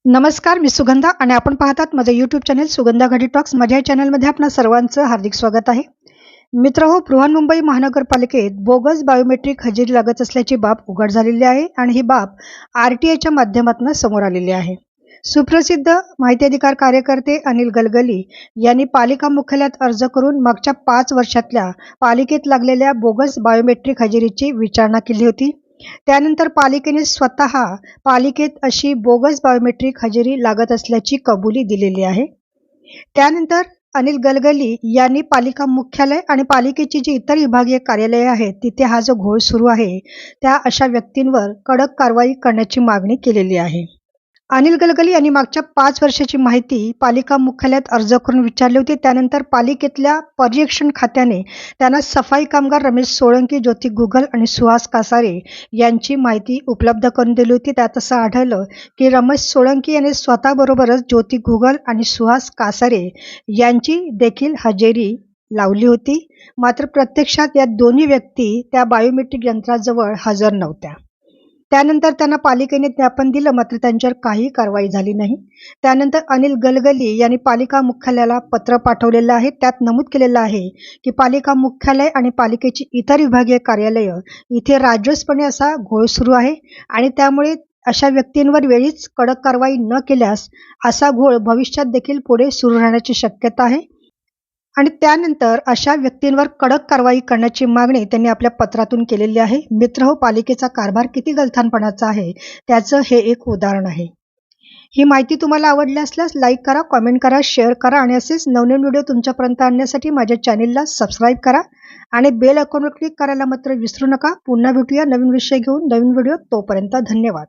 नमस्कार, मी सुगंधा आणि आपण पाहतात माझं यूट्यूब चॅनल सुगंधा घडी टॉक्स. माझ्या चॅनलमध्ये आपणा सर्वांचं हार्दिक स्वागत आहे. मित्रहो, बृहन्मुंबई महानगरपालिकेत बोगस बायोमेट्रिक हजेरी लागत असल्याची बाब उघड झालेली आहे आणि ही बाब RTIच्या माध्यमातून समोर आलेली आहे. सुप्रसिद्ध माहिती अधिकार कार्यकर्ते अनिल गलगली यांनी पालिका मुख्यालयात अर्ज करून मागच्या 5 वर्षातल्या पालिकेत लागलेल्या बोगस बायोमेट्रिक हजेरीची विचारणा केली होती. त्यानंतर पालिकेने स्वतः पालिकेत अशी बोगस बायोमेट्रिक हजेरी लागत असल्याची कबुली दिलेली आहे. त्यानंतर अनिल गलगली यांनी पालिका मुख्यालय आणि पालिकेची जी इतर विभागीय कार्यालये आहेत तिथे हा जो घोळ सुरू आहे त्या अशा व्यक्तींवर कडक कारवाई करण्याची मागणी केलेली आहे. अनिल गलगली यांनी मागच्या 5 वर्षाची माहिती पालिका मुख्यालयात अर्ज करून विचारली होती. त्यानंतर पालिकेतल्या पर्यवेक्षण खात्याने त्यांना सफाई कामगार रमेश सोळंकी, ज्योती घुगल आणि सुहास कासारे यांची माहिती उपलब्ध करून दिली होती. त्यात असं आढळलं की रमेश सोळंकी यांनी स्वतःबरोबरच ज्योती घुगल आणि सुहास कासारे यांची देखील हजेरी लावली होती. मात्र प्रत्यक्षात या दोन्ही व्यक्ती त्या बायोमेट्रिक यंत्राजवळ हजर नव्हत्या. त्यानंतर त्यांना पालिकेने ज्ञापन दिलं, मात्र त्यांच्यावर काही कारवाई झाली नाही. त्यानंतर अनिल गलगली यांनी पालिका मुख्यालयाला पत्र पाठवलेलं आहे. त्यात नमूद केलेलं आहे की पालिका मुख्यालय आणि पालिकेची इतर विभागीय कार्यालय इथे राजरोसपणे असा घोळ सुरू आहे आणि त्यामुळे अशा व्यक्तींवर वेळीच कडक कारवाई न केल्यास असा घोळ भविष्यात देखील पुढे सुरू राहण्याची शक्यता आहे आणि त्यानंतर अशा व्यक्तींवर कडक कारवाई करण्याची मागणी त्यांनी आपल्या पत्रातून केलेली आहे. मित्रहो, पालिकेचा कारभार किती गलथानपणाचा आहे त्याचं हे एक उदाहरण आहे. ही माहिती तुम्हाला आवडली असल्यास लाईक करा, कमेंट करा, शेअर करा आणि असेच नवनवीन व्हिडिओ तुमच्यापर्यंत आणण्यासाठी माझ्या चॅनेलला सबस्क्राईब करा आणि बेल आयकॉनवर क्लिक करायला मात्र विसरू नका. पुन्हा भेटूया नवीन विषय घेऊन, नवीन व्हिडिओ. तोपर्यंत धन्यवाद.